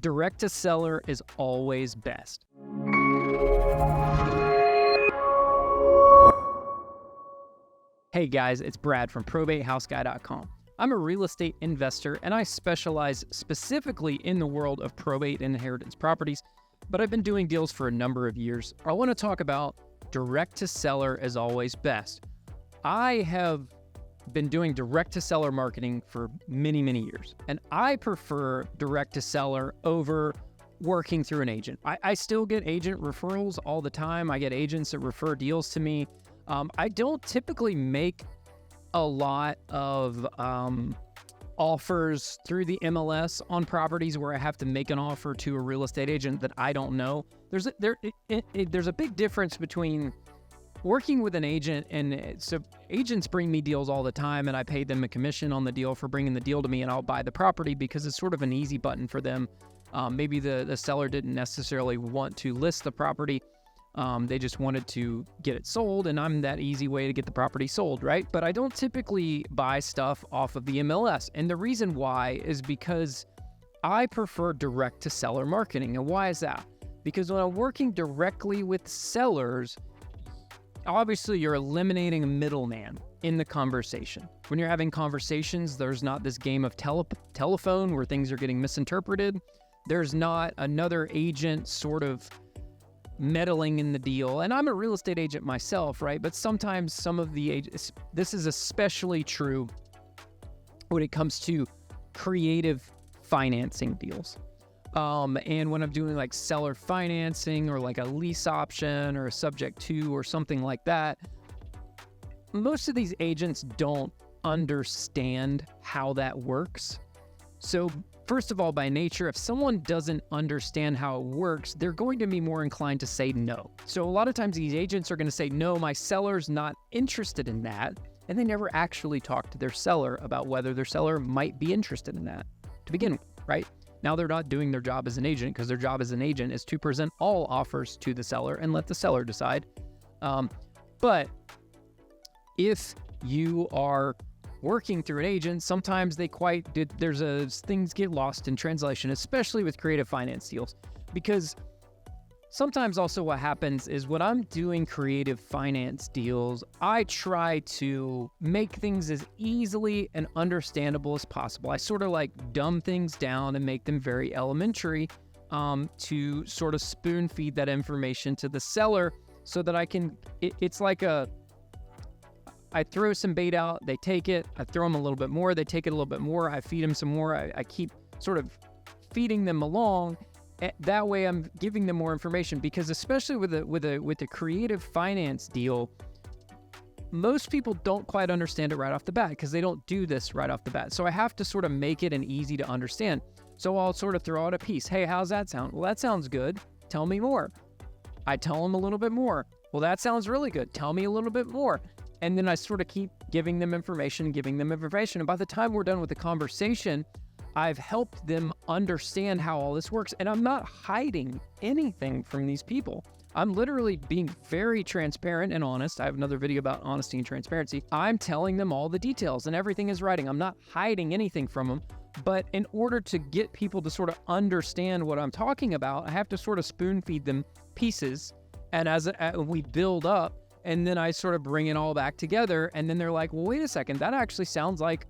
Direct to seller is always best. Hey guys, it's Brad from ProbateHouseGuy.com. I'm a real estate investor and I specialize specifically in the world of probate and inheritance properties, but I've been doing deals for a number of years. I want to talk about direct to seller is always best. I have been doing direct to seller marketing for many years, and I prefer direct to seller over working through an agent. I still get agent referrals all the time. I get agents that refer deals to me. I don't typically make a lot of offers through the MLS on properties where I have to make an offer to a real estate agent that I don't know. There's a big difference between working with an agent, and so agents bring me deals all the time and I pay them a commission on the deal for bringing the deal to me, and I'll buy the property because it's sort of an easy button for them. Maybe the seller didn't necessarily want to list the property. They just wanted to get it sold, and I'm that easy way to get the property sold, right? But I don't typically buy stuff off of the MLS. And the reason why is because I prefer direct to seller marketing. And why is that? Because when I'm working directly with sellers, obviously you're eliminating a middleman in the conversation. When you're having conversations, there's not this game of telephone where things are getting misinterpreted. There's not another agent sort of meddling in the deal. And I'm a real estate agent myself, right? But sometimes some of the agents, this is especially true when it comes to creative financing deals. And when I'm doing like seller financing or like a lease option or a subject to or something like that, most of these agents don't understand how that works. So first of all, by nature, if someone doesn't understand how it works, they're going to be more inclined to say no. So a lot of times these agents are going to say, no, my seller's not interested in that. And they never actually talk to their seller about whether their seller might be interested in that to begin with, right? Now they're not doing their job as an agent, because their job as an agent is to present all offers to the seller and let the seller decide. But if you are working through an agent, sometimes things get lost in translation, especially with creative finance deals, because sometimes also what happens is when I'm doing creative finance deals, I try to make things as easily and understandable as possible. I sort of like dumb things down and make them very elementary to sort of spoon feed that information to the seller so that it's like I throw some bait out, they take it, I throw them a little bit more, they take it a little bit more, I feed them some more, I keep sort of feeding them along. That way I'm giving them more information, because especially with a creative finance deal, most people don't quite understand it right off the bat because they don't do this right off the bat. So I have to sort of make it easy to understand. So I'll sort of throw out a piece. Hey, how's that sound? Well, that sounds good. Tell me more. I tell them a little bit more. Well, that sounds really good. Tell me a little bit more. And then I sort of keep giving them information. And by the time we're done with the conversation, I've helped them understand how all this works. And I'm not hiding anything from these people. I'm literally being very transparent and honest. I have another video about honesty and transparency. I'm telling them all the details and everything is writing. I'm not hiding anything from them. But in order to get people to sort of understand what I'm talking about, I have to sort of spoon feed them pieces. And as we build up, and then I sort of bring it all back together. And then they're like, well, wait a second, that actually sounds like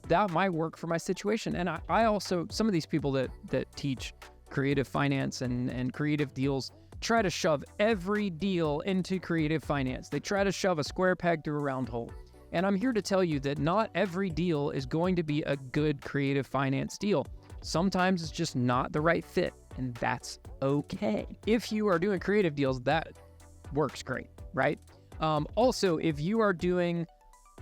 that might work for my situation. And I also, some of these people that teach creative finance and creative deals try to shove every deal into creative finance. They try to shove a square peg through a round hole. And I'm here to tell you that not every deal is going to be a good creative finance deal. Sometimes it's just not the right fit, and that's okay. If you are doing creative deals, that works great, right? Also, if you are doing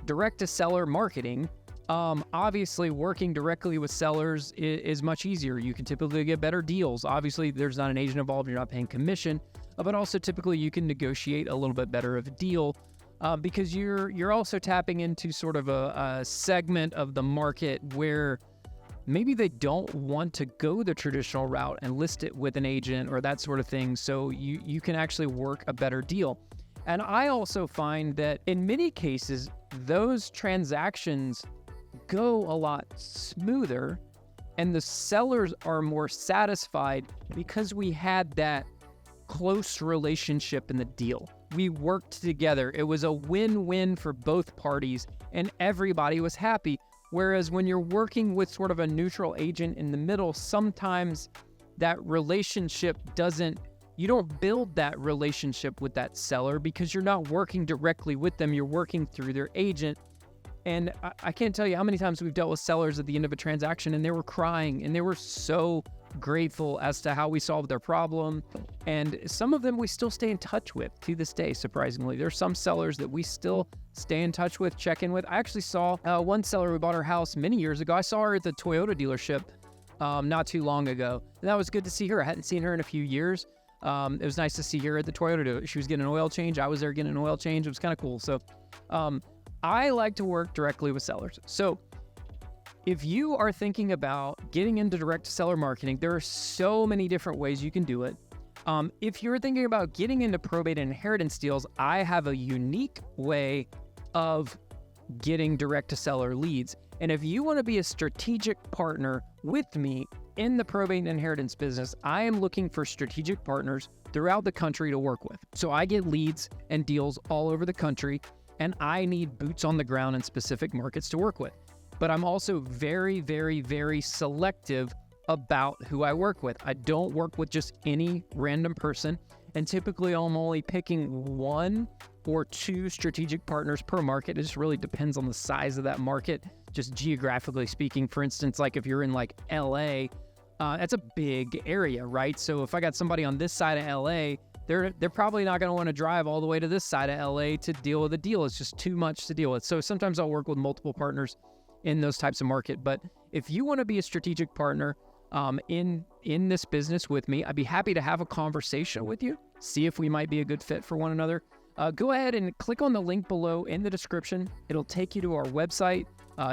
direct to seller marketing, obviously working directly with sellers is much easier. You can typically get better deals. Obviously, there's not an agent involved, you're not paying commission, but also typically you can negotiate a little bit better of a deal because you're also tapping into sort of a segment of the market where maybe they don't want to go the traditional route and list it with an agent or that sort of thing. So you can actually work a better deal. And I also find that in many cases, those transactions go a lot smoother And the sellers are more satisfied because we had that close relationship in the deal. We worked together. It was a win-win for both parties, and everybody was happy. Whereas when you're working with sort of a neutral agent in the middle, sometimes that relationship you don't build that relationship with that seller because you're not working directly with them. You're working through their agent. And I can't tell you how many times we've dealt with sellers at the end of a transaction and they were crying and they were so grateful as to how we solved their problem. And some of them we still stay in touch with to this day, surprisingly. There's some sellers that we still stay in touch with, check in with. I actually saw one seller who bought her house many years ago. I saw her at the Toyota dealership not too long ago. And that was good to see her. I hadn't seen her in a few years. It was nice to see her at the Toyota dealership. She was getting an oil change. I was there getting an oil change. It was kind of cool. So I like to work directly with sellers. So if you are thinking about getting into direct seller marketing, there are so many different ways you can do it. If you're thinking about getting into probate and inheritance deals, I have a unique way of getting direct to seller leads. And if you want to be a strategic partner with me in the probate and inheritance business, I am looking for strategic partners throughout the country to work with. So I get leads and deals all over the country, and I need boots on the ground in specific markets to work with. But I'm also very, very, very selective about who I work with. I don't work with just any random person, and typically I'm only picking 1 or 2 strategic partners per market. It just really depends on the size of that market, just geographically speaking. For instance, like if you're in like LA, that's a big area, right? So if I got somebody on this side of LA, they're probably not going to want to drive all the way to this side of LA to deal with a deal. It's just too much to deal with. So sometimes I'll work with multiple partners in those types of market. But if you want to be a strategic partner in this business with me, I'd be happy to have a conversation with you, see if we might be a good fit for one another. Go ahead and click on the link below in the description. It'll take you to our website.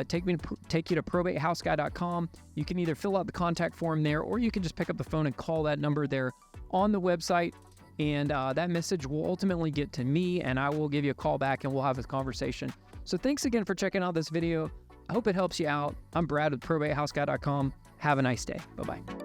Take you to probatehouseguy.com. You can either fill out the contact form there, or you can just pick up the phone and call that number there on the website. And that message will ultimately get to me, and I will give you a call back and we'll have a conversation. So thanks again for checking out this video. I hope it helps you out. I'm Brad with probatehouseguy.com. Have a nice day. Bye-bye.